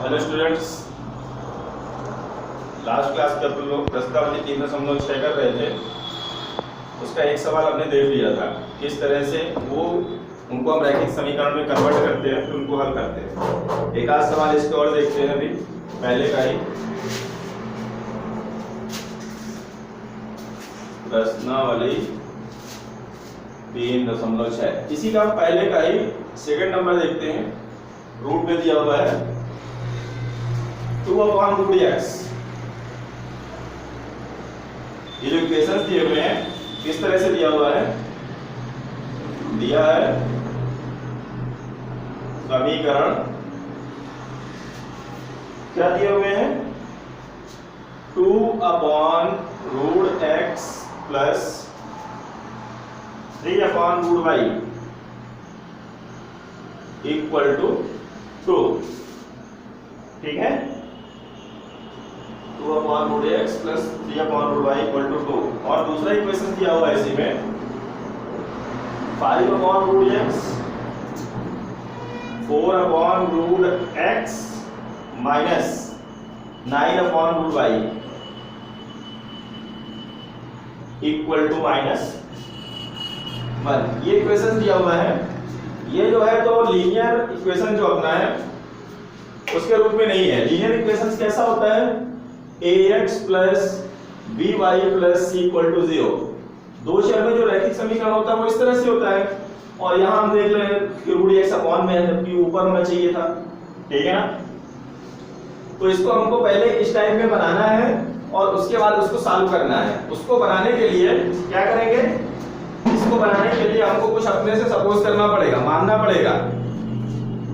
Hello students, last class के अपन लोग प्रश्नावली 3.6 कर रहे थे। उसका एक सवाल हमने देख लिया था, किस तरह से वो उनको हम रैखिक समीकरण में कन्वर्ट करते हैं फिर उनको हल करते हैं। एक आध सवाल इसके और देखते हैं अभी, पहले का ही प्रश्नावली 3.6। इसी का पहले का ही सेकंड नंबर देखते हैं। रूट में दिया हुआ है 2/√x। ये जो इक्वेशंस दिए हुए हैं किस तरह से दिया हुआ है, दिया है समीकरण क्या दिए हुए हैं 2/√x plus 3/√y equal to 2। ठीक है, 2/√x plus 3/√y equal to 2। और दूसरा इक्वेशन दिया हुआ है इसी में 5/√x 4/√x minus 9/√y equal to -1। ये इक्वेशन दिया हुआ है। ये जो है तो लीनियर इक्वेशन जो अपना है उसके रूप में नहीं है। लीनियर इक्वेशन कैसा होता है, ax plus by plus c equal to 0। दो चर में जो रैखिक समीकरण होता है वो इस तरह से होता है। और यहाँ हम देख रहे हैं कि √x अपॉन में है जबकि ऊपर होना चाहिए था। ठीक है ना, तो इसको हमको पहले इस टाइप में बनाना है और उसके बाद उसको सॉल्व करना है। उसको बनाने के लिए क्या करेंगे, इसको बनाने के लिए हमको कुछ अपने से सपोज करना पड़ेगा, मानना पड़ेगा।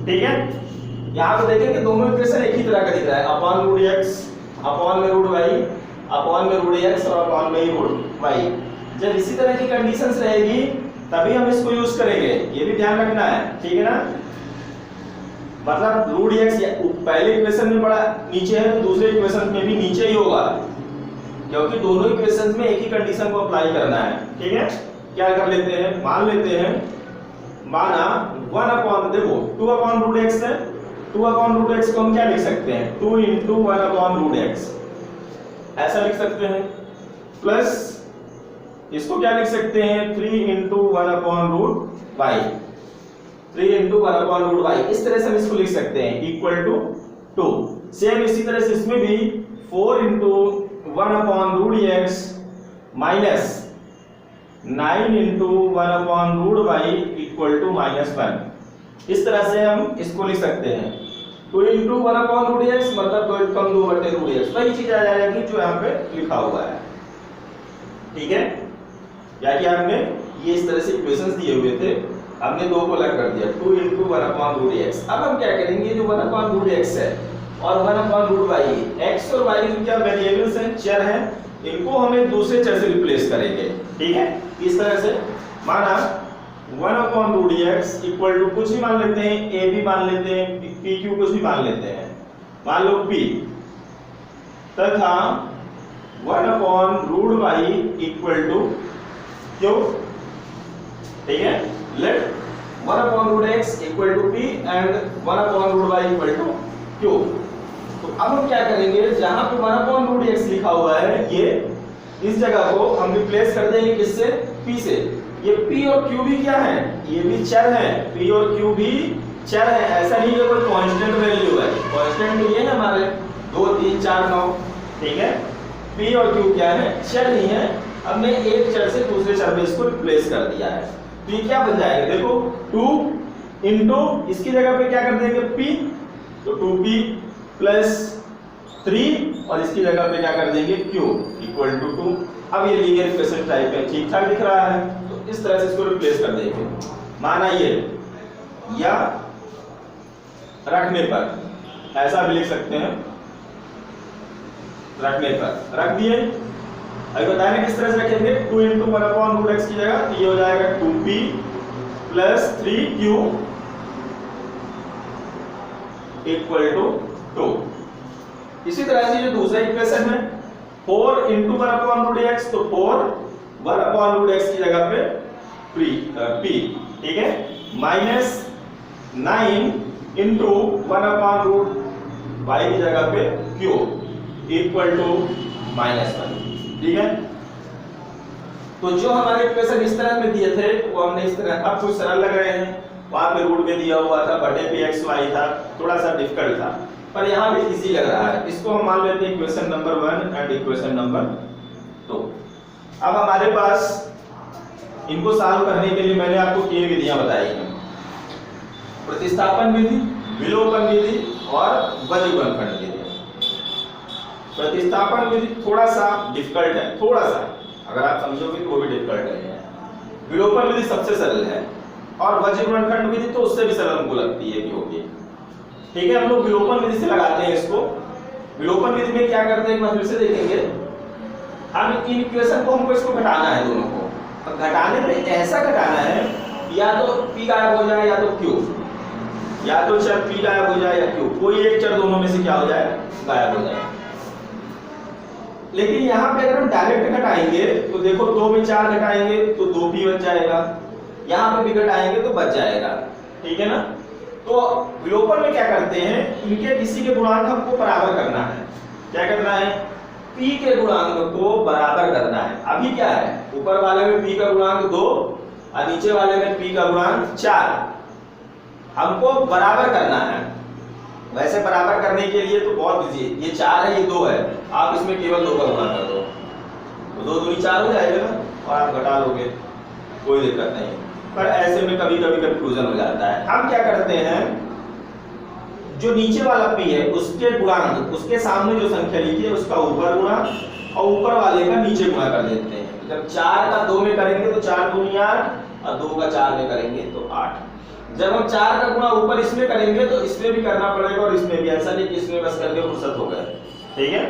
ठीक है, यहाँ पे देखें कि दोनों इक्वेशन एक ही तरह का दिख रहा है, अपॉन √x अपॉन में √y अपॉन में √x और अपॉन में √y। जब इसी तरह की कंडीशंस रहेगी तभी हम इसको यूज करेंगे, ये भी ध्यान रखना है। ठीक है ना, मतलब √x पहले इक्वेशन में बड़ा नीचे है तो दूसरे इक्वेशन में भी नीचे ही होगा, क्योंकि दोनों इक्वेशंस में एक ही कंडीशन को अप्लाई करना है। ठीक है, क्या कर लेते हैं, मान लेते हैं, माना 1 देखो 2/√x है, 2/√x को हम क्या लिख सकते हैं 2 × 1/√x ऐसा लिख सकते हैं, प्लस इसको क्या लिख सकते हैं 3 × 1/√y 3 × 1/√y इस तरह से हम इसको लिख सकते हैं इक्वल टू 2। सेम इसी तरह से इसमें भी 4 × 1/√x minus 9 × 1/√y equal to -1। इस तरह से हम इसको लिख सकते हैं 2 × 1/√x मतलब 2 कम 2/√x, वही चीज आ जाएगी जो यहाँ पे लिखा हुआ है। ठीक है, या कि हमने ये इस तरह से इक्वेशंस दिए हुए थे, हमने दो को अलग कर दिया 2 × 1/√x। अब हम क्या करेंगे, जो 1/√x है और 1/√y, x और y जो क्या वेरिएबल्स हैं, चर हैं, इनको हमें दूसरे चर से रिप्लेस करेंगे। ठीक है, इस तरह से माना 1/√x इक्वल टू कुछ भी मान लेते हैं, a भी मान लेते हैं, p q कुछ भी मान लेते हैं, मान लो p तथा 1/√y इक्वल टू q। ठीक है, let 1/√x equal to p and 1/√y equal to q। तो अब हम क्या करेंगे, जहां पे 1/√x लिखा हुआ है ये इस जगह को हम रिप्लेस कर देंगे किससे, p से। ये p और q भी क्या है, ये भी चर है, p और q भी चर है। ऐसा नहीं है कोई कांस्टेंट वैल्यू है, कांस्टेंट नहीं है हमारे 2 3 4 9। ठीक है, p और q क्या है, चर नहीं है। हमने एक चर से दूसरे चर में इसको रिप्लेस कर दिया है, तो ये क्या बन जाएगा, देखो 2 × इसकी जगह पे क्या कर देंगे p, तो 2p प्लस 3 और इसकी जगह पे क्या कर देंगे q इक्वल टू 2। अब ये लीनियर इक्वेशन टाइप है, ठीक ठाक दिख रहा है, तो इस तरह से इसको रिप्लेस कर देंगे। माना ये या रखने पर ऐसा भी लिख सकते हैं, रखने पर रख दिए। अभी बताएंगे किस तरह से रखेंगे, 2 × 1/√x की जगह तो ये हो जाएगा 2p plus 3q equal to 2। इसी तरह से जो दूसरा इक्वेशन है 4 × 1/√x, तो 4 1/√x की जगह पे p। ठीक है, -9 × 1/√y y की जगह पे q इक्वल टू -1। ठीक है, तो जो हमारे इक्वेशन इस तरह में दिए थे वो हमने इस तरह, अब कुछ सरल लग रहे हैं, वहां पे रूट में दिया हुआ था, बटे पे x y था, थोड़ा सा डिफिकल्ट था, पर यहाँ भी इजी लग रहा है। इसको हम मान लेते हैं equation number 1 and equation number 2। अब हमारे पास इनको सॉल्व करने के लिए मैंने आपको 3 विधियां बताई हैं, प्रतिस्थापन विधि, विलोपन विधि और वज्रगुणनखंड विधि। प्रतिस्थापन विधि थोड़ा सा डिफिकल्ट है, थोड़ा सा, अगर आप समझोगे तो वो भी डिफिकल्ट है। विलोपन विधि सबसे सरल है और वज्रगुणनखंड विधि तो उससे भी सरल हमको लगती है कि होगी। ठीक है, हम लोग विलोपन विधि से लगाते हैं इसको। विलोपन विधि में क्या करते हैं, फिर से देखेंगे। हम इन इक्वेशन को, हमको इसको घटाना है दोनों को, और घटाने में ऐसा घटाना है या तो p गायब हो जाए या तो q, या तो चर p गायब हो जाए या q, कोई एक चर दोनों में से क्या हो जाए, गायब हो जाए। लेकिन यहाँ पे अगर हम डायरेक्ट घटाएंगे तो देखो 2 में 4 घटाएंगे तो 2p बच जाएगा, यहाँ पे भी घटाएंगे तो बच जाएगा। ठीक है ना, तो विलोपन में क्या करते हैं, इनके किसी के गुणांक हमको बराबर करना है। क्या करना है, p के गुणांक को बराबर करना है। अभी क्या है, ऊपर वाले में p का गुणांक 2 और नीचे वाले में p का गुणांक 4, हमको बराबर करना है। वैसे बराबर करने के लिए तो बहुत इजी है, ये 4 है, ये 2 है, आप इसमें केवल 2 का गुणा कर दो तो 2 दूनी 4 हो जाएगा ना, और आप घटा लोगे, कोई दिक्कत नहीं। पर ऐसे में कभी कभी कंफ्यूजन हो जाता है। हम क्या करते हैं, जो नीचे वाला p है उसके गुणांक, उसके सामने जो संख्या लिखी है उसका ऊपर गुणा और ऊपर वाले का नीचे गुणा कर देते हैं। जब 4 का 2 में करेंगे तो 4 दूनी 8 और 2 का 4 में करेंगे तो 8। जब हम 4 का गुणा ऊपर इसमें करेंगे तो इसमें भी करना पड़ेगा और इसमें भी, ऐसा नहीं कि इसमें बस करके फुर्सत हो गए। ठीक है,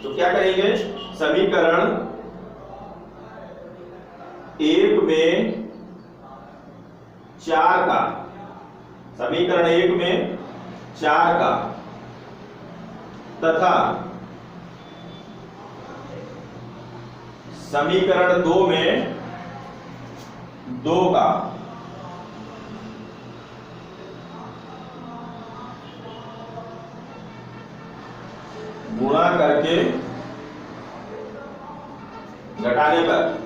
तो क्या करेंगे, समीकरण 1 में 4 का, समीकरण 1 में 4 का तथा समीकरण 2 में 2 का गुणा करके घटाने पर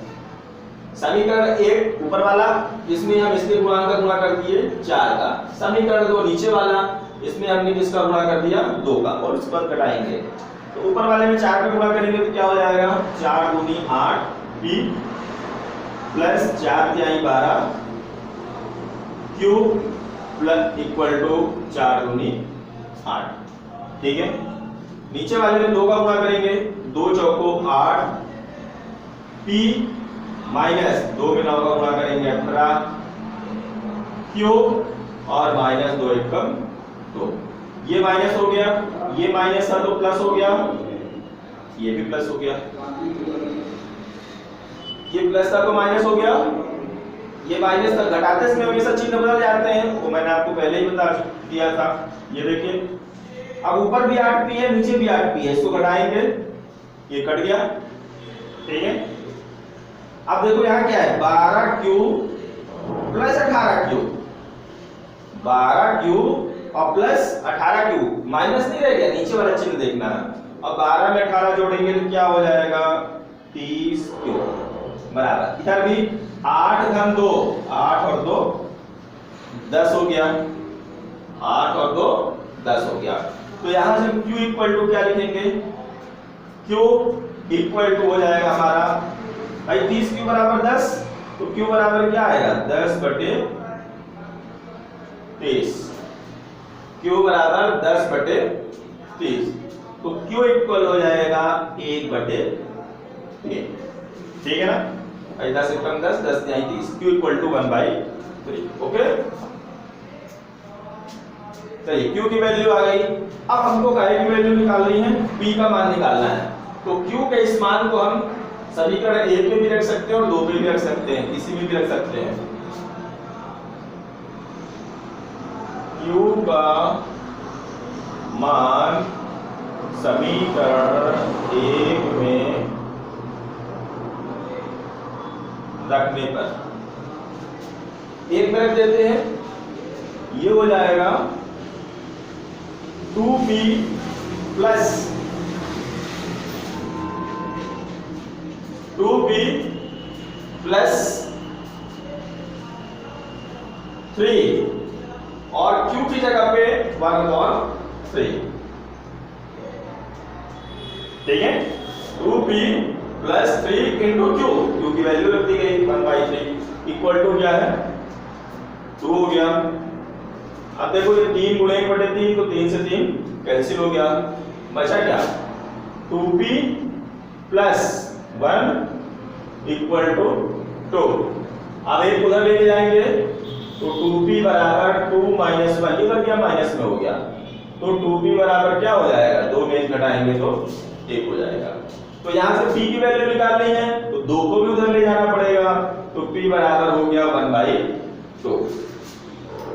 समीकरण 1 ऊपर वाला, इसमें हम इसके गुणांक का गुणा कर दिए 4 का, समीकरण 2 नीचे वाला, इसमें हमने किसका गुणा कर दिया 2 का, और इस पर घटाएंगे तो ऊपर वाले में 4 का गुणा करेंगे तो क्या हो जाएगा, 4 दूनी 8 p प्लस 4 तिहाई 12 q प्लस इक्वल टू 4 दूनी 8। ठीक है, नीचे वाले में 2 का गुणा करेंगे, 2 चौको 8 p माइनस 2 में 9 का गुणा करेंगे 18 q और माइनस 2 एकम 2। ये माइनस हो गया, ये माइनस था तो प्लस हो गया, ये भी प्लस हो गया, ये प्लस था तो माइनस हो गया, ये माइनस था, घटाते समय हमेशा चिन्ह बदल जाते हैं, वो मैंने आपको पहले ही बता दिया था। ये देखिए, अब ऊपर भी 8p है, नीचे भी 8p है, इसको घटाएंगे, ये कट गया। ठीक है, अब देखो यहाँ क्या है, 12q प्लस 18q, 12q और प्लस 18q, माइनस नहीं रह गया, नीचे वाला चिन्ह देखना है। अब 12 में 18 जोड़ेंगे तो क्या हो जाएगा, 30q बराबर, इधर भी 8 घन 2, 8 और 2 10 हो गया, 8 और 2 10 हो गया। तो यहां से q इक्वल टू क्या लिखेंगे, q इक्वल टू हो जाएगा हमारा भाई 30q बराबर 10, तो q बराबर क्या आएगा, 10 बटे 30, q बराबर 10 बटे 30, तो q इक्वल हो जाएगा 1 बटे 3। ठीक है ना, 10 एकम 10, 10 तिहाई 30, q इक्वल टू 1/3। ओके, चलिए q की वैल्यू आ गई। अब हमको y की वैल्यू निकालनी है, p का मान निकालना है। तो q के इस मान को हम समीकरण 1 में भी रख सकते हैं और 2 में भी रख सकते हैं, किसी में भी रख सकते हैं। q का मान समीकरण 1 में रखने पर 1 में रख देते हैं, ये हो जाएगा 2p प्लस 2p प्लस 3 और q की जगह पे 1/3। ठीक है, 2p प्लस 3 इंटू क्यू की वैल्यू रख दी गई 1/3 इक्वल टू क्या है 2 हो गया। अब देखो ये 3 गुणे 1/3 तो 3 से 3 कैंसिल हो गया, बचा क्या 2p प्लस 1 इक्वल टू 2। अब एक उधर लेके जाएंगे तो 2p बराबर 2 माइनस 1 इधर क्या माइनस में हो गया, तो 2p बराबर क्या हो जाएगा, 2 में घटाएंगे तो 1 हो जाएगा। तो यहां से p की वैल्यू निकालनी है तो 2 को भी उधर ले जाना पड़ेगा, तो p बराबर हो गया 1/2।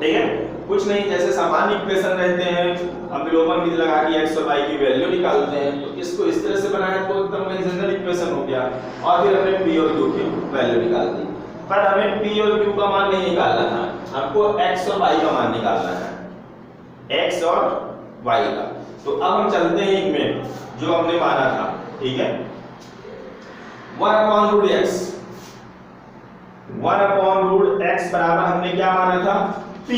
ठीक है, कुछ नहीं, जैसे सामान्य इक्वेशन रहते हैं हम विलोपन विधि लगा के x और y की वैल्यू निकालते हैं, तो इसको इस तरह से बनाया तो एकदम वही जनरल इक्वेशन हो गया और फिर हमने p और q की वैल्यू निकाल दी। पर हमें p और q का मान नहीं निकालना था, हमको x और y का मान निकालना है, x और y का। तो अब हम चलते हैं इनमें जो हमने माना था। ठीक है, 1/√x 1/√x बराबर हमने क्या माना था p,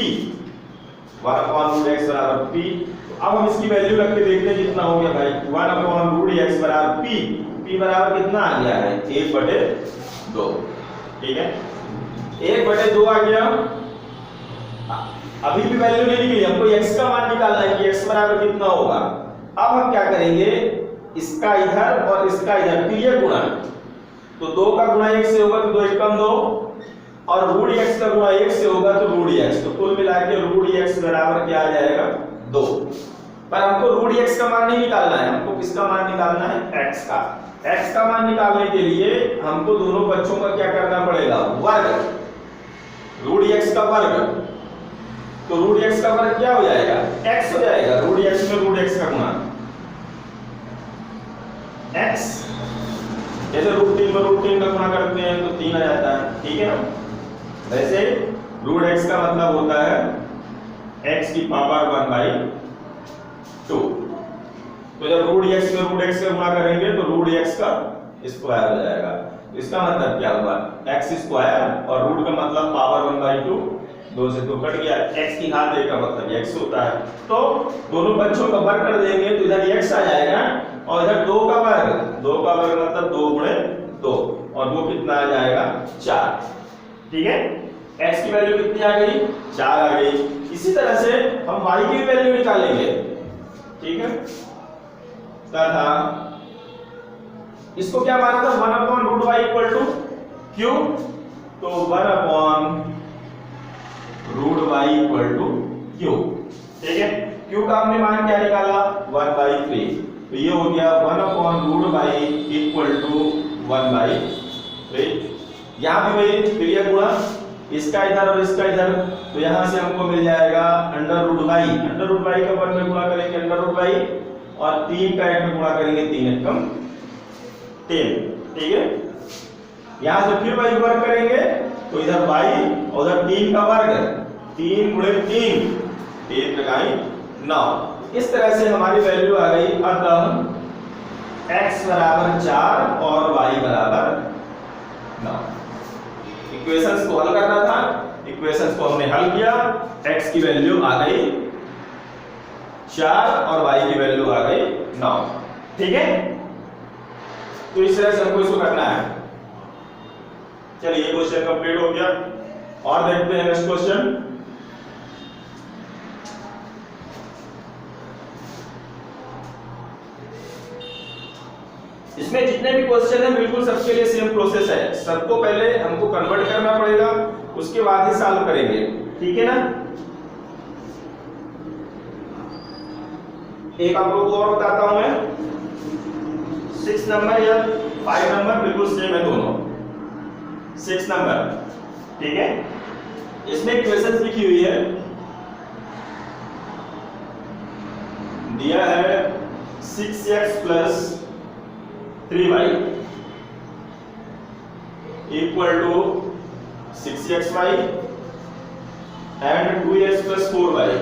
1/√x बराबर p। तो अब हम इसकी वैल्यू रख के देखते हैं कितना हो गया भाई, 1/√x बराबर p बराबर कितना आ गया है 1/2। ठीक है, 1/2 आ गया। अभी भी वैल्यू नहीं निकली, हमको x का मान निकालना है कि x बराबर कितना होगा। अब हम क्या करेंगे, इसका इधर और इसका इधर फिर ये गुणा, तो 2 का गुणा 1 से होगा तो 2 1 कम 2 और √x का गुणा 1 से होगा तो √x, तो कुल मिला के √x बराबर क्या आ जाएगा 2। पर हमको √x का मान नहीं निकालना है, हमको किसका मान निकालना है x का। x का मान निकालने के लिए हमको दोनों पक्षों का क्या करना पड़ेगा, वर्ग, √x का वर्ग। तो √x का वर्ग क्या हो जाएगा x हो जाएगा, √x में √x का गुणा x, जैसे √3 में √3 का गुणा करते हैं तो 3 आ जाता है। ठीक है ना, वैसे √x का मतलब होता है x की पावर 1/2। तो जब √x में √x का गुणा करेंगे तो √x का स्क्वायर हो जाएगा। इसका मतलब क्या हुआ, x स्क्वायर और रूट का मतलब पावर 1/2, 2 से 2 कट गया, x की घात 1 का मतलब x होता है। तो दोनों पक्षों का वर्ग कर देंगे तो इधर x आ जाएगा और इधर 2 का वर्ग, 2 का वर्ग मतलब 2 गुणे 2 और वो कितना आ जाएगा 4। ठीक है, x की वैल्यू कितनी आ गई 4 आ गई। इसी तरह से हम y की वैल्यू निकालेंगे। ठीक है, क्या था, इसको क्या माना था 1/√y इक्वल टू q, तो 1/√y इक्वल टू q। ठीक है, q का हमने मान क्या निकाला 1/3, तो ये हो गया 1/√y इक्वल टू 1/3। यहां भी वही फिर ये गुणा, इसका इधर और इसका इधर, तो यहां से हमको मिल जाएगा √y, √y का 1 में गुणा करेंगे √y और 3 का 1 में गुणा करेंगे 3 एकम 10। ठीक है, यहां से फिर y वर्ग करेंगे तो इधर y और उधर 3 का वर्ग, 3 गुणे 3, 3 लगाई 9। इस तरह से हमारी वैल्यू आ गई। अतः x बराबर 4 और y बराबर 9। इक्वेशंस को हल करना था, इक्वेशंस को हमने हल किया, x की वैल्यू आ गई 4 और y की वैल्यू आ गई 9। ठीक है, तो इस तरह से हमको इसको करना है। चलिए ये क्वेश्चन कंप्लीट हो गया और देखते हैं नेक्स्ट क्वेश्चन। इसमें जितने भी क्वेश्चन हैं बिल्कुल सबके लिए सेम प्रोसेस है, सबको पहले हमको कन्वर्ट करना पड़ेगा, उसके बाद ही सॉल्व करेंगे। ठीक है ना, एक आप लोगों को और बताता हूं मैं, 6 नंबर या 5 नंबर बिल्कुल सेम है दोनों। 6 नंबर, ठीक है, इसमें इक्वेशंस लिखी हुई है, दिया है 6x plus 3y equal to 6xy and 2x plus 4y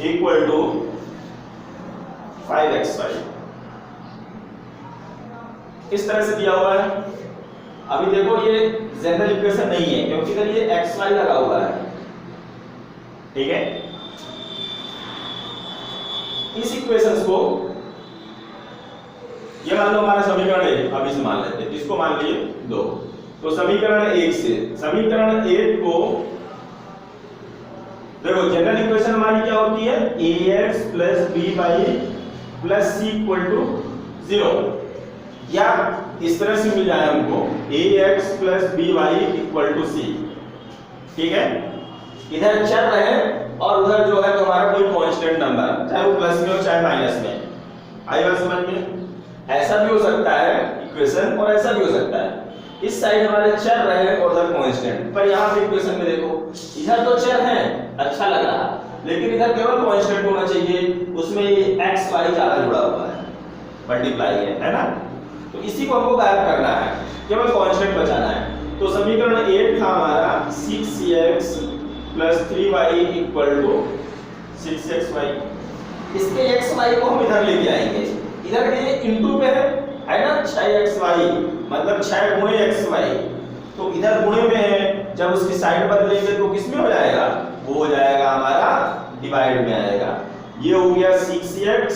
equal to 5xy इस तरह से दिया हुआ है। अभी देखो ये जनरल इक्वेशन नहीं है क्योंकि इधर ये xy लगा हुआ है, ठीक है। इस इक्वेशंस को ये मान लो हमारा समीकरण 1, अब इसे मान लेते हैं, इसको मान लिए 2। तो समीकरण 1 से समीकरण 1 को देखो जनरल इक्वेशन हमारी क्या होती है, ax + by + c = 0, या इस तरह से मिल जाए हमको ax + by = c, ठीक है। इधर चर रहे और उधर जो है तो हमारा कोई कांस्टेंट नंबर, चाहे वो प्लस में हो चाहे माइनस में। आई बात समझ में? ऐसा भी हो सकता है इक्वेशन और ऐसा भी हो सकता है, इस साइड हमारे चर रहे और उधर कांस्टेंट। पर यहाँ पे इक्वेशन में देखो इधर तो चर है, अच्छा लग रहा, लेकिन इधर केवल कांस्टेंट होना चाहिए, उसमें ये x y ज्यादा जुड़ा हुआ है, मल्टीप्लाई है ना। तो इसी को हमको गायब करना है, केवल कांस्टेंट बचाना है। तो समीकरण 1 था हमारा 6x + 3y = 6xy। इसके xy को हम इधर लेके आएंगे, इधर के ये इनटू पे है ना, 6xy मतलब 6 गुणे xy, तो इधर गुणे में है, जब उसकी साइड बदलेंगे तो किस में हो जाएगा, वो हो जाएगा हमारा डिवाइड में आएगा। ये हो गया 6x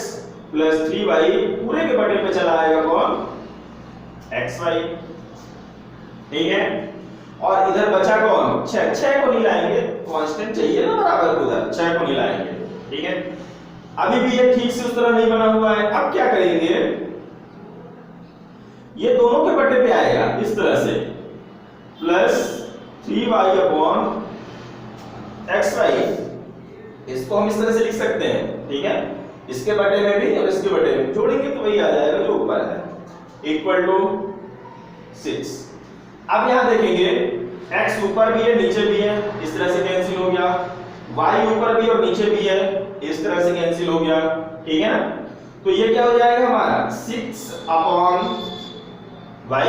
+ 3y, पूरे के बटे पे चला आएगा कौन, xy, ठीक है। और इधर बचा कौन, 6 को नहीं लाएंगे, कांस्टेंट चाहिए ना बराबर, उधर 6 को नहीं लाएंगे, ठीक है। अभी भी ये ठीक से उस तरह नहीं बना हुआ है, अब क्या करेंगे, ये दोनों के बटे पे आएगा इस तरह से, +3y/xy, इसको हम इस तरह से लिख सकते हैं, ठीक है। इसके बटे में भी और इसके बटे में जोड़ेंगे तो वही आ जाएगा जो ऊपर है, = 6। अब यहां देखेंगे x ऊपर भी है नीचे भी है, इस तरह से कैंसिल हो गया, y ऊपर भी और नीचे भी है, इस तरह से कैंसिल हो गया, ठीक है ना। तो ये क्या हो जाएगा हमारा 6/y,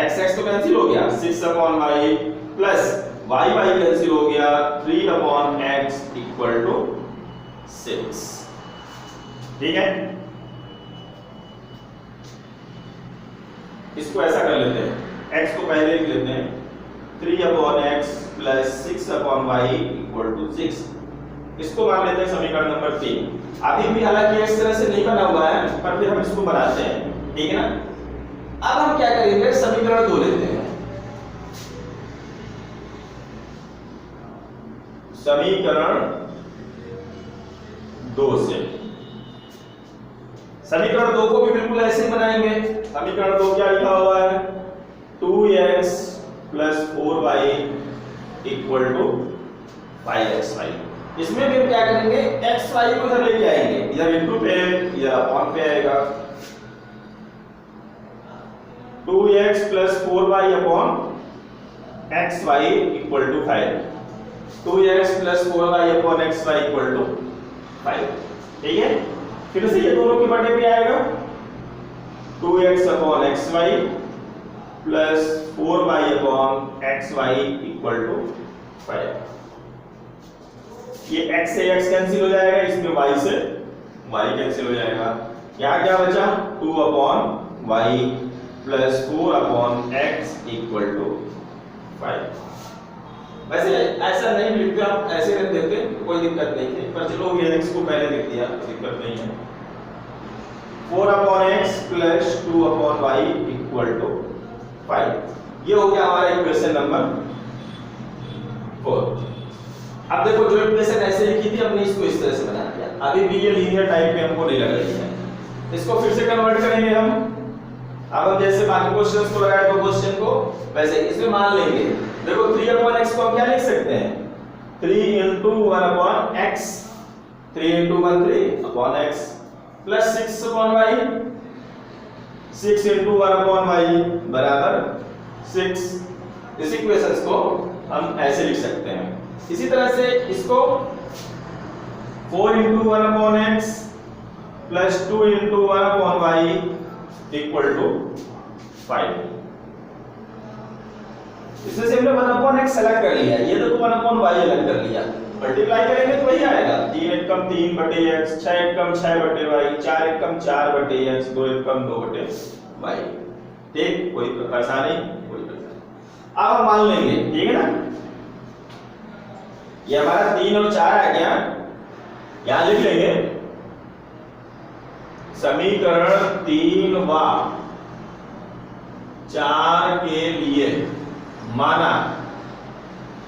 x तो कैंसिल हो गया, 6/y प्लस y कैंसिल हो गया, 3/x = 6, ठीक है। इसको ऐसा कर लेते हैं, x को पहले लिख लेते हैं, 3/x + 6/y = 6। इसको मान लेते हैं समीकरण नंबर 3। अभी भी हालांकि इस तरह से नहीं बना हुआ है, पर फिर हम इसको बनाते हैं, ठीक है ना। अब हम क्या करेंगे, समीकरण 2 लेते हैं, समीकरण 2 से समीकरण 2 को भी बिल्कुल ऐसे ही बनाएंगे। समीकरण 2 क्या लिखा हुआ है, 2x + 4y = 5xy। इसमें भी हम क्या करेंगे, xy को इधर लेके आएंगे, इधर इनटू पे या अपॉन पे आएगा, 2x + 4y / xy = 5, 2x + 4y / xy = 5, ठीक है। फिर से ये दोनों के बटे पे आएगा, 2x / xy + 4y / xy = 5। ये x से x कैंसिल हो जाएगा, इसमें y से y कैंसिल हो जाएगा, क्या क्या बचा, 2/y + 4/x = 5। वैसे ऐसा नहीं लिखते, आप ऐसे रख देते तो कोई दिक्कत नहीं थी, पर चलो ये x को पहले लिख दिया, दिक्कत नहीं है। 4/x + 2/y = 5। ये हो गया हमारा इक्वेशन नंबर 4। अब देखो जो इक्वेशन ऐसे लिखी थी हमने इसको इस तरह से बना दिया, अभी भी ये लीनियर टाइप में हमको नहीं लग रही है, इसको फिर से कन्वर्ट करेंगे हम। अब हम जैसे बाकी क्वेश्चंस को लगाए तो क्वेश्चन को वैसे इसमें मान लेंगे। देखो 3/x को हम क्या लिख सकते हैं, 3 × 1/x, 3 × 1 3/x plus 6/y, 6 × 1/y = 6। इस इक्वेशंस को हम ऐसे लिख सकते हैं। इसी तरह से इसको 4 × 1/x + 2 × 1/y = 5। इसमें से हमने 1/x सेलेक्ट कर लिया, ये देखो 1/y अलग कर लिया, मल्टीप्लाई करेंगे तो वही आएगा, एकम 3 बटे x, 6 एकम 6 बटे y, 4 एकम 4 बटे x, 2 एकम 2 बटे y। ठीक, कोई परेशानी कोई परेशानी। अब हम मान लेंगे, ठीक है ना, ये हमारा 3 और 4 आ गया, यहां लिख लेंगे समीकरण 3 व 4 के लिए माना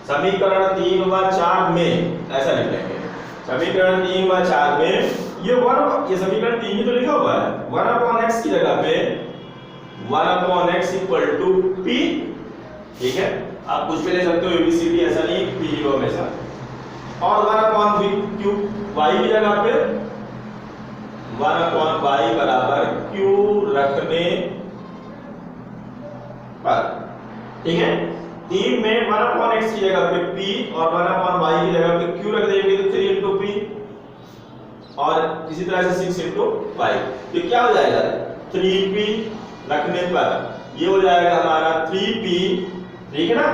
समीकरण 3 व 4 में, ऐसा लिख लेंगे समीकरण 3 व 4 में ये समीकरण 3 ही तो लिखा हुआ है, 1/x की जगह पे 1/x इक्वल टू p। ठीक है, आप कुछ भी ले सकते हो, एबीसीडी ऐसा नहीं p ही लो हमेशा, और 1/v y की जगह पे 1/y बराबर q रखने पर। ठीक है, 3 में 1/x की जगह पे p और 1/y की जगह पे q रख देंगे तो 3 into p, और इसी तरह से 6 into y। तो क्या हो जाएगा, 3p रखने पर ये हो जाएगा हमारा 3p, ठीक है ना,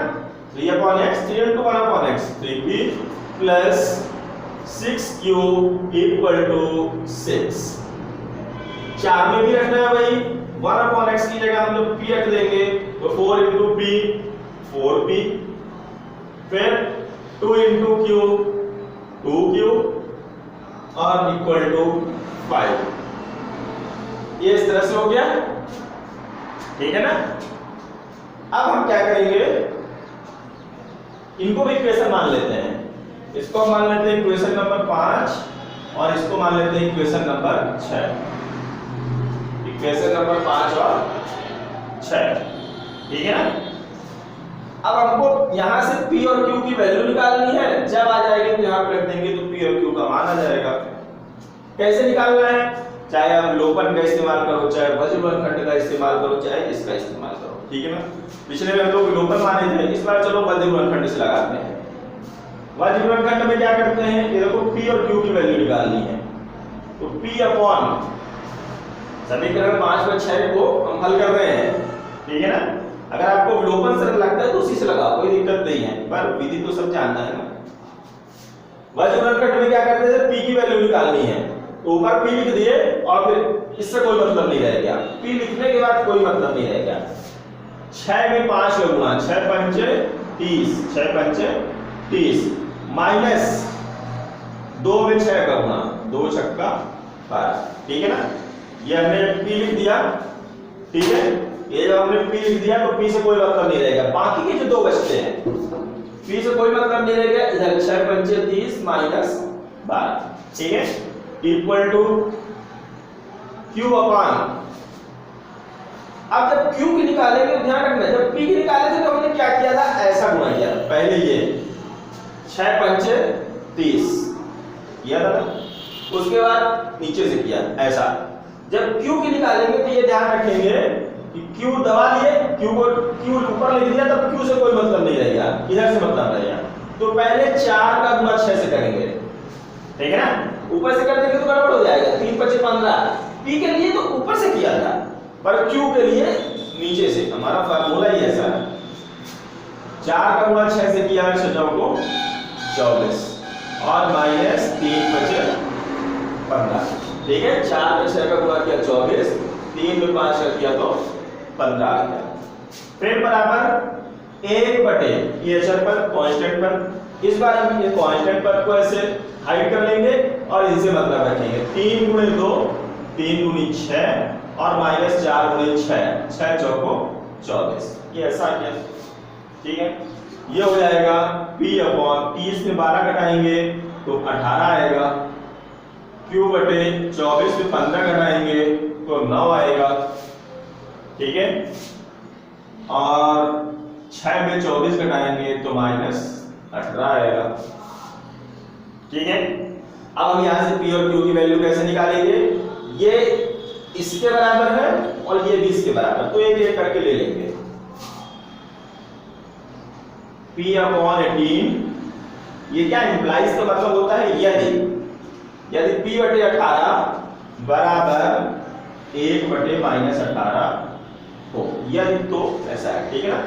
3/x 3 into 1/x 3p plus 6q equal to 6। 4 में भी रखना है भाई, 1/x की जगह हम लोग p रख देंगे तो 4 into p 4p, फिर 2 into q 2q और इक्वल टू 5। ये इस तरह से हो गया, ठीक है ना। अब हम क्या करेंगे, इनको भी इक्वेशन मान लेते हैं, इसको मान लेते हैं इक्वेशन नंबर 5 और इसको मान लेते हैं इक्वेशन नंबर 6। इक्वेशन नंबर 5 और 6, ठीक है ना। अब हमको यहां से p और q की वैल्यू निकालनी है, जब आ जाएगी तो यहां पे रख देंगे तो p और q का मान आ जाएगा। कैसे निकालना है, चाहे आप लोपन का इस्तेमाल करो, चाहे वज्रगुणनखंड का इस्तेमाल करो, चाहे इसका इस्तेमाल करो, ठीक है ना। पिछले में हम लोग लोपन माने थे, इस बार चलो वज्रगुणनखंड से लगाते हैं। वज्रगुणनखंड में क्या करते हैं, ये देखो p और q की वैल्यू निकालनी है, तो p अपॉन समीकरण 5 व 6 को हम हल कर रहे हैं, ठीक है ना। अगर आपको विलोपन सरल लगता है तो उसी से लगाओ, कोई दिक्कत नहीं है, पर विधि तो सब जानना है ना। वज्रगुणनखंड में क्या करते थे, p की वैल्यू निकालनी है, तो ऊपर p लिख दिए और फिर इससे कोई मतलब नहीं रह गया, p लिखने के बाद कोई मतलब नहीं रह गया। 6 में 5 का गुणा, 6 पंचे 30, 6 पंचे 30 माइनस 2 में 6 का गुणा, 2 छक्का 12, ठीक है ना। ये हमने p लिख दिया, ठीक है, ये जब हमने p लिख दिया तो p से कोई मतलब नहीं रहेगा, बाकी के जो 2 बचते हैं p से कोई मतलब नहीं रहेगा, इधर 6 पंचे 30 माइनस 12, ठीक है, इक्वल टू q अपॉन। अब जब q की निकालेंगे तो ध्यान रखना, जब p की निकाले थे तो हमने क्या किया था, ऐसा गुणा किया, पहले ये 6 पंचे 30 किया था, उसके बाद नीचे से किया ऐसा। जब q की निकालेंगे तो ये ध्यान रखेंगे कि q दबा लिए, q को q ऊपर लिख दिया, तब q से कोई मतलब नहीं रहेगा, इधर से मतलब रहेगा। तो पहले 4 का गुणा 6 से करेंगे, ठीक है ना, ऊपर से कर देंगे तो गड़बड़ हो जाएगा, 3 × 5 = 15। p के लिए तो ऊपर से किया था, पर q के लिए नीचे से, हमारा फार्मूला ही ऐसा है। 4 का गुणा 6 से किया 6 को 24 और माइनस 3 × 15, ठीक है। 4 में 6 का गुणा किया 24, 3 में 5 का किया तो 15 आ गया। फिर बराबर 1 बटे ये अचर पर कांस्टेंट पर, इस बार हम ये कांस्टेंट पर को ऐसे हाइड कर लेंगे और इनसे मतलब रखेंगे 3 × 2 3 × 6 और माइनस 4 × 6, 6 चौको 24, ये ऐसा क्या, ठीक है। ये हो जाएगा p अपॉन 30 में 12 घटाएंगे तो 18 आएगा, q बटे 24 में 15 घटाएंगे तो 9 आएगा, ठीक है, और 6 में 24 घटाएंगे तो माइनस 18 आएगा, ठीक है। अब हम यहां से p और q की वैल्यू कैसे निकालेंगे, ये इसके बराबर है और ये भी इसके बराबर, तो एक करके ले लेंगे। p अपॉन 18, ये क्या इंप्लाइज का मतलब होता है, यदि p बटे 18 बराबर 1 बटे माइनस 18 हो, यदि तो ऐसा है, ठीक है ना।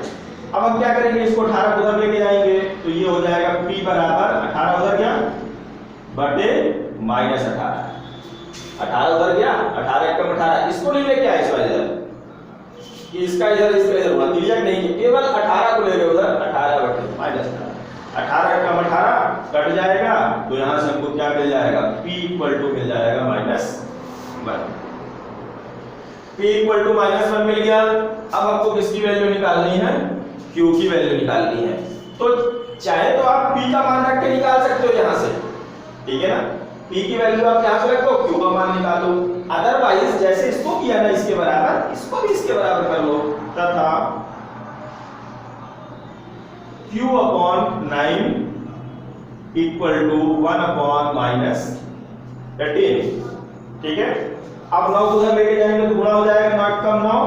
अब हम क्या करेंगे, इसको 18 उधर लेके जाएंगे तो ये हो जाएगा p बराबर 18 उधर गया बटे माइनस 18। 18 उधर गया, 18 एकम 18, इसको नहीं लेके आए इस वाले इधर कि इसका इधर इसका इधर होना, क्लियर नहीं है, केवल 18 को ले रहे उधर, 18 बटे माइनस 18 एकम 18 कट जाएगा, तो यहां से हमको क्या मिल जाएगा, p इक्वल टू मिल जाएगा -1। p इक्वल टू -1 मिल गया। अब हमको किसकी वैल्यू निकालनी है, q की वैल्यू निकालनी है। तो चाहे तो आप p का मान रख के निकाल सकते हो यहां से, ठीक है ना, p की वैल्यू आप यहां से रख दो, q का मान निकालो। अदरवाइज जैसे इसको किया ना इसके बराबर, इसको भी इसके बराबर कर लो, तथा q upon 9 equal to 1 upon -18, ठीक है। अब 9 उधर लेके जाएंगे तो गुणा हो जाएगा, 9 कम 9,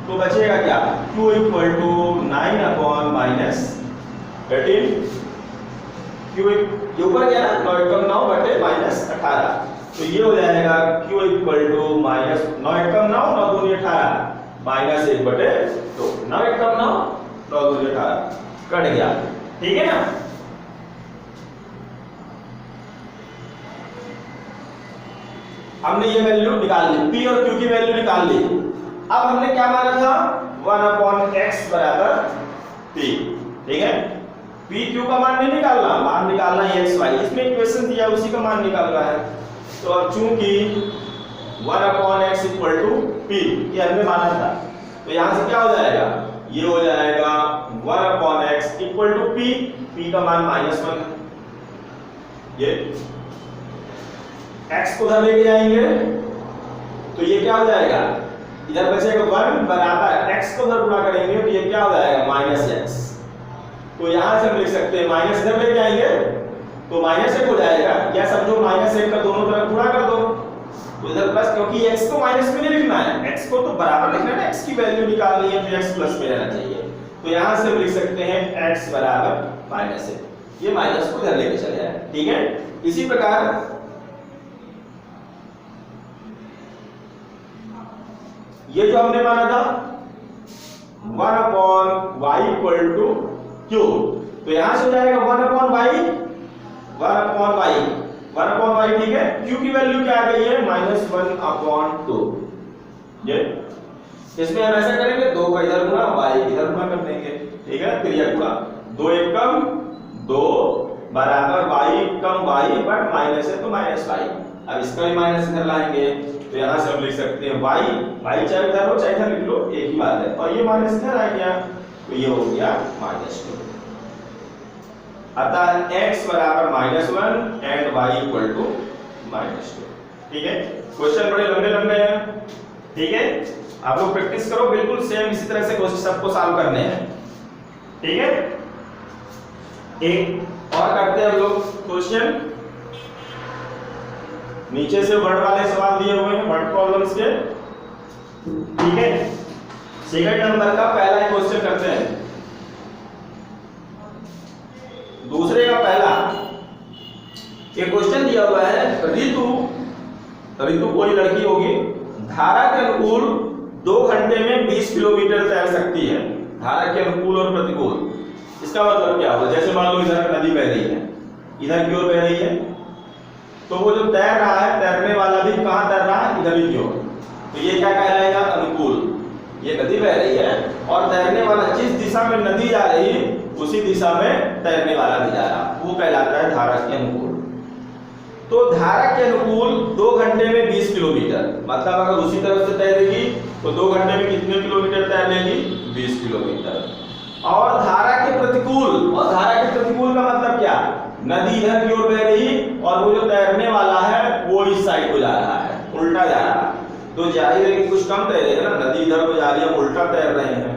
तो बचेगा क्या, q equal to 9 upon -18, q ऊपर गया ना, 9 कम 9 बटे -18, तो ये हो जाएगा q इक्वल टू -9 कम 9, 9 दूनी 18, -1 बटे 2, 9 कम 9, 9 दूनी 18, कट गया, ठीक है ना। हमने ये वैल्यू निकाल ली, p और q की वैल्यू निकाल ली। अब हमने क्या माना था, 1 अपॉन x बराबर p, ठीक है। p q का मान नहीं निकालना, मान निकालना है x y, इसमें इक्वेशन दिया उसी का मान निकालना है। तो अब चूंकि 1 upon x equal to p ये हमने माना था, तो यहां से क्या हो जाएगा, ये हो जाएगा 1 upon x equal to p का मान -1, ये x को उधर लेके जाएंगे तो ये क्या हो जाएगा, इधर बचेगा 1 बराबर x को उधर गुणा करेंगे तो ये क्या हो जाएगा -x। तो यहां से हम लिख सकते हैं माइनस इधर लेके आएंगे तो -1 हो जाएगा, या समझो -1 का दोनों तरफ गुणा कर दो, तो इधर प्लस, क्योंकि x को माइनस में नहीं लिखना है, x को तो बराबर लिखना है ना, x की वैल्यू निकालनी है तो x प्लस में रहना चाहिए। तो यहां से हम लिख सकते हैं x बराबर -1, ये माइनस को इधर लेके चले जाए, ठीक है। इसी प्रकार ये जो हमने माना था 1 upon y equal to q, तो यहां से हो जाएगा 1 अपॉन y, 1 अपॉन y, ठीक है। q की वैल्यू क्या आ गई है, -1 अपॉन 2, ये इसमें हम ऐसा करेंगे 2 का इधर गुणा, y इधर गुणा कर देंगे, ठीक है, क्रिया गुणा, 2 एकम 2 बराबर y come y but minus है तो -y। अब इसका भी माइनस इधर लाएंगे तो यहां से हम लिख सकते हैं y चाहे इधर हो चाहे इधर लिख लो, एक ही बात है, और ये माइनस इधर आ गया तो ये हो गया -2। अतः x बराबर -1 एंड y इक्वल टू -2, ठीक है। क्वेश्चन बड़े लंबे लंबे हैं, ठीक है, आप लोग प्रैक्टिस करो, बिल्कुल सेम इसी तरह से क्वेश्चन सबको सॉल्व करने हैं, ठीक है। एक और करते हैं हम लोग क्वेश्चन, नीचे से वर्ड वाले सवाल दिए हुए हैं, वर्ड प्रॉब्लम्स के, ठीक है। सेकंड नंबर का पहला क्वेश्चन करते हैं, दूसरे का पहला एक क्वेश्चन दिया हुआ है, ऋतु कोई लड़की होगी, धारा के अनुकूल 2 घंटे में 20 किलोमीटर तैर सकती है, धारा के अनुकूल और प्रतिकूल, इसका मतलब क्या होगा, जैसे मान लो इधर नदी बह रही है, इधर की ओर बह रही है, तो वो जो तैर रहा है, तैरने वाला भी कहां तैर रहा है, इधर की ओर, तो ये क्या कहलाएगा, अनुकूल, ये नदी बह रही है और तैरने वाला जिस दिशा में नदी जा रही है उसी दिशा में तैरने वाला भी जा रहा, वो कहलाता है धारा के अनुकूल। तो धारा के अनुकूल 2 घंटे में 20 किलोमीटर, मतलब अगर उसी तरफ से तैरेगी तो 2 घंटे में कितने किलोमीटर तैर लेगी, 20 किलोमीटर। और धारा के प्रतिकूल, और धारा के प्रतिकूल का मतलब क्या, नदी इधर की ओर बह रही और वो जो तैरने वाला है वो इस साइड को जा रहा है, उल्टा जा रहा है, तो जाहिर है कि कुछ कम तैरेगा ना, नदी इधर को जा रही है, उल्टा तैर रहे हैं,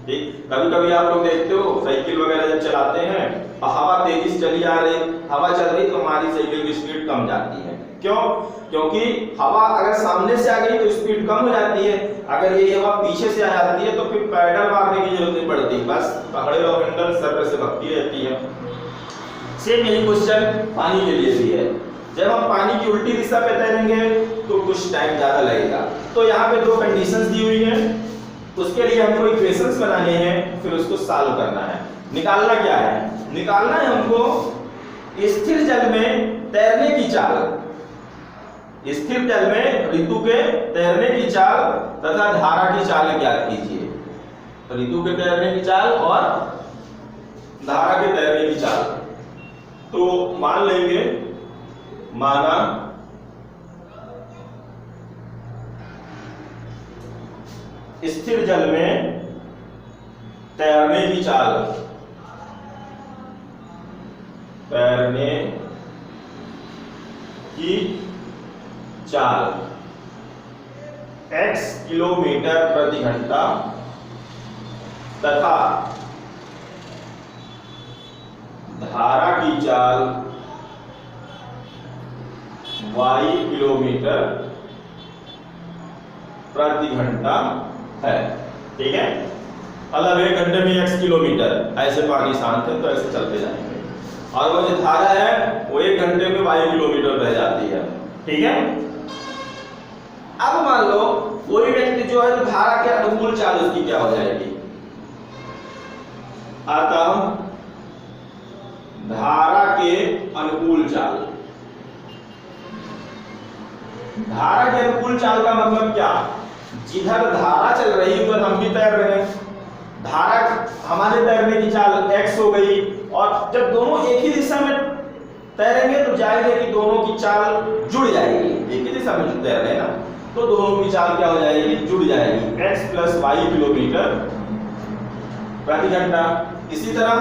ठीक। कभी कभी आप लोग देखते हो साइकिल वगैरह जब चलाते हैं और हवा तेजी से चली आ रही, हवा चल रही तो हमारी साइकिल की स्पीड कम जाती है, क्यों, क्योंकि हवा अगर सामने से आ गई तो स्पीड कम हो जाती है, अगर ये हवा पीछे से आ जाती है तो फिर पैडल मारने की जरूरत नहीं पड़ती, बस पकड़े रहो हैंडल, सर से भगती रहती है। सेम यही क्वेश्चन पानी के लिए भी है, जब हम पानी की उल्टी दिशा पे तैरेंगे तो कुछ टाइम ज्यादा लगेगा, तो यहाँ पे 2 कंडीशंस दी हुई हैं, उसके लिए हमको इक्वेशंस बनाने हैं, फिर उसको सॉल्व करना है। निकालना क्या है, निकालना है हमको स्थिर जल में तैरने की चाल, स्थिर जल में ऋतु के तैरने की चाल तथा धारा की चाल ज्ञात कीजिए। तो ऋतु के तैरने की चाल और धारा के तैरने की चाल। तो मान लेंगे, माना स्थिर जल में तैरने की चाल, तैरने की चाल x किलोमीटर प्रति घंटा तथा धारा की चाल y किलोमीटर प्रति घंटा है। ठीक है, मतलब 1 घंटे में x किलोमीटर, ऐसे पानी शांत है तो ऐसे चलते जाएंगे, और वो जो धारा है वो 1 घंटे में y किलोमीटर बह जाती है। ठीक है, अब मान लो कोई व्यक्ति जो है धारा के अनुकूल चाल उसकी क्या हो जाएगी। अतः धारा के अनुकूल चाल, धारा के अनुकूल चाल का मतलब क्या, जिधर धारा चल रही है उधर हम भी तैर रहे हैं। धारा हमारे तैरने की चाल x हो गई, और जब दोनों एक ही दिशा में तैरेंगे तो जाहिर है कि दोनों की चाल जुड़ जाएगी। एक ही दिशा में तैर रहे हैं ना, तो दोनों की चाल क्या हो जाएगी, जुड़ जाएगी, x प्लस y किलोमीटर प्रति घंटा। इसी तरह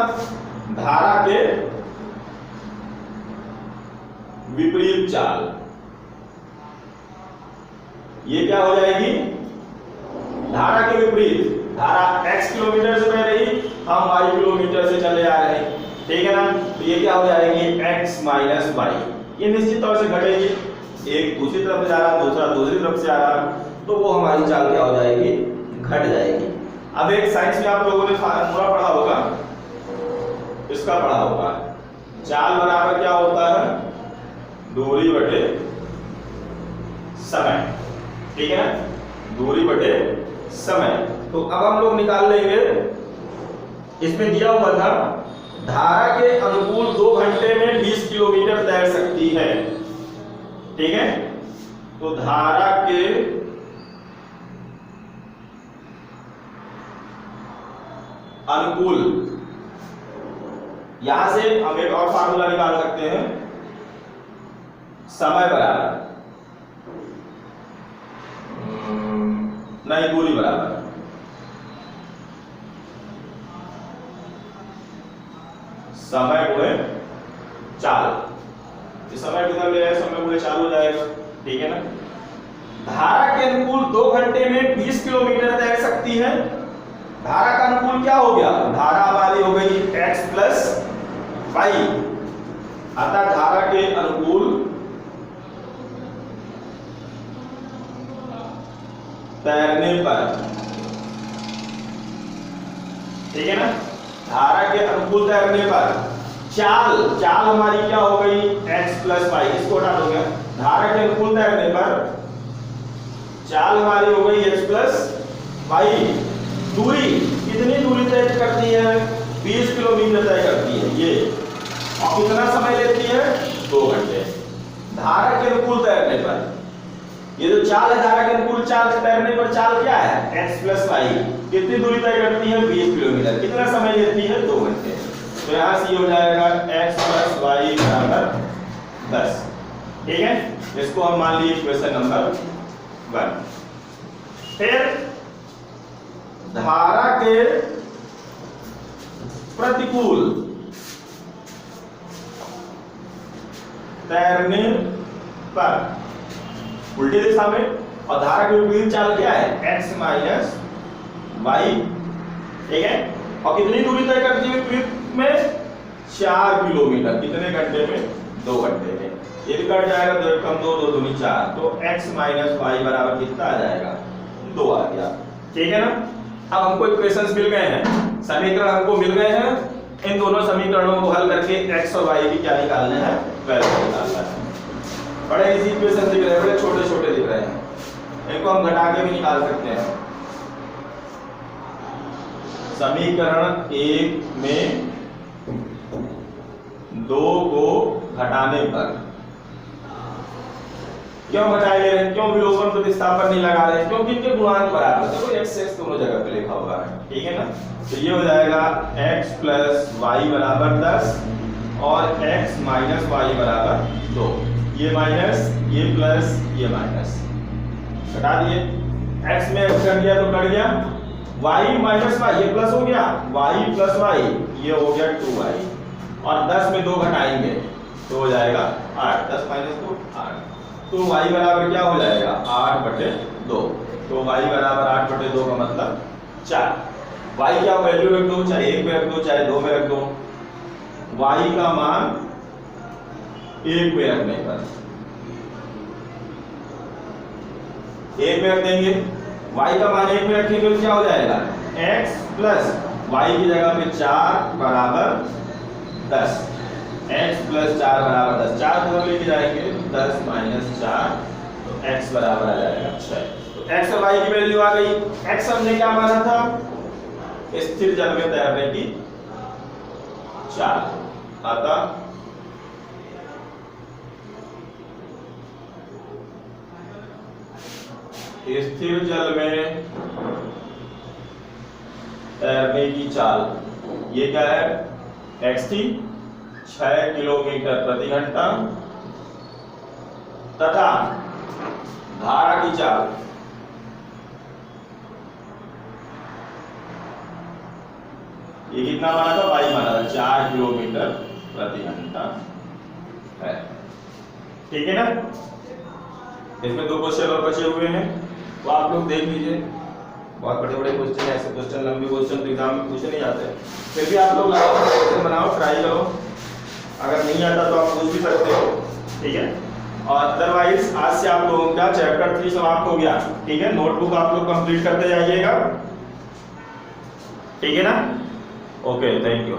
धारा के विपरीत चाल, ये क्या हो जाएगी, धारा के विपरीत, धारा x किलोमीटर से बह रही, हम y किलोमीटर से चले आ रहे हैं। ठीक है ना, तो ये क्या हो जाएगी, x माइनस y। ये निश्चित तौर से घटेगी, एक दूसरी तरफ जा रहा, दूसरा दूसरी तरफ से आ रहा, तो वो हमारी चाल क्या हो जाएगी, घट जाएगी। अब एक साइंस में आप लोगों ने पूरा पढ़ा होगा, इसका पढ़ा होगा, चाल बराबर क्या होता है, दूरी बटे समय। ठीक है, दूरी बटे समय। तो अब हम लोग निकाल लेंगे, इसमें दिया हुआ था धारा के अनुकूल 2 घंटे में 20 किलोमीटर तैर सकती है। ठीक है, तो धारा के अनुकूल, यहां से हम एक और फार्मूला निकाल सकते हैं, समय बराबर, नहीं दूरी बराबर समय गुणे चाल। समय कितना ले आए, समय गुणे चाल हो जाएगा। ठीक है ना, धारा के अनुकूल 2 घंटे में 20 किलोमीटर तैर सकती है। धारा का अनुकूल क्या हो गया, धारा वाली हो गई x प्लस y, अतः धारा के अनुकूल तैरने पर, ठीक है ना, धारा के अनुकूल तैरने पर चाल, चाल हमारी क्या हो गई, x प्लस y, इसको हटा दोगे, धारा के अनुकूल तैरने पर चाल हमारी हो गई x प्लस y। दूरी, कितनी दूरी तय करती है, 20 किलोमीटर तय करती है ये, और कितना समय लेती है, 2 घंटे। धारा के अनुकूल तैरने पर, ये जो चाल है धारा के अनुकूल चाल तैरने पर चाल क्या है, x प्लस y, कितनी दूरी तय करती है, 20 किलोमीटर, कितना समय लेती है, 2 घंटे। तो यहाँ से हो जाएगा x प्लस y बराबर 10। ठीक है, इसको हम मान लीजिए इक्वेशन नंबर 1। फिर धारा के प्रतिकूल तैरने पर, उल्टी दिशा में, और धारा की विपरीत चाल क्या है, x माइनस y। ठीक है, और कितनी दूरी तय करती है विपरीत में, 4 किलोमीटर, कितने घंटे में, 2 घंटे में। ये भी कट जाएगा, 2 कम 2, 2 दूनी 4, तो x माइनस y बराबर कितना आ जाएगा, 2 आ गया। ठीक है ना, अब हमको इक्वेशंस मिल गए हैं, समीकरण हमको मिल गए हैं। इन दोनों समीकरणों को हल करके x और y की क्या निकालना है, वैल्यू निकालना है। बड़े इजी इक्वेशन दिख रहे हैं, बड़े छोटे छोटे दिख रहे हैं, इनको हम घटा के भी निकाल सकते हैं। समीकरण 1 में 2 को घटाने पर, क्यों घटाए ले रहे हैं, क्यों विलोपन प्रतिस्थापन नहीं लगा रहे हैं, क्योंकि इनके गुणांक बराबर है। देखो x x दोनों जगह पे लिखा हुआ है, ठीक है ना। तो ये हो जाएगा x प्लस वाई बराबर 10 और x माइनस वाई बराबर 2। ये माइनस, ये प्लस, ये माइनस, घटा दिए। x में x कर दिया तो कट गया, y माइनस वाई, ये प्लस हो गया, y प्लस वाई, ये हो गया 2y, और 10 में 2 घटाएंगे तो हो जाएगा 8, 10 माइनस 2 8। तो y बराबर क्या हो जाएगा 8/2। तो y बराबर 8/2 का मतलब 4। y क्या वैल्यू रख दो, चाहे 1 में रख दो चाहे 2 में रख दो, y का मान 1 में रखने पर 1 में रख देंगे, y का मान 1 में रखेंगे तो क्या हो जाएगा x प्लस y की जगह पे 4 बराबर 10, x प्लस 4 बराबर 10, 4 को लेके जाएंगे 10 माइनस 4, तो x बराबर आ जाएगा 6। तो x और y की वैल्यू आ गई। x हमने क्या माना था, स्थिर जल में तैरने की चाल, अतः स्थिर जल में तैरने की चाल, ये क्या है, x थी 6 किलोमीटर प्रति घंटा, तथा धारा की चाल ये कितना माना था, y माना था 4 किलोमीटर प्रति घंटा है, ठीक है ना। इसमें 2 क्वेश्चन और बचे हुए हैं, तो आप लोग देख लीजिए। बहुत बड़े बड़े क्वेश्चन है, ऐसे क्वेश्चन लंबे क्वेश्चन तो एग्जाम में पूछे नहीं जाते, फिर भी आप लोग लगाओ, क्वेश्चन बनाओ, ट्राई करो। अगर नहीं आता तो आप पूछ भी सकते हो, ठीक है। और अदरवाइज आज से आप लोगों का चैप्टर 3 समाप्त हो गया, ठीक है। नोटबुक आप लोग कंप्लीट करते जाइएगा, ठीक है ना। Okay, thank you.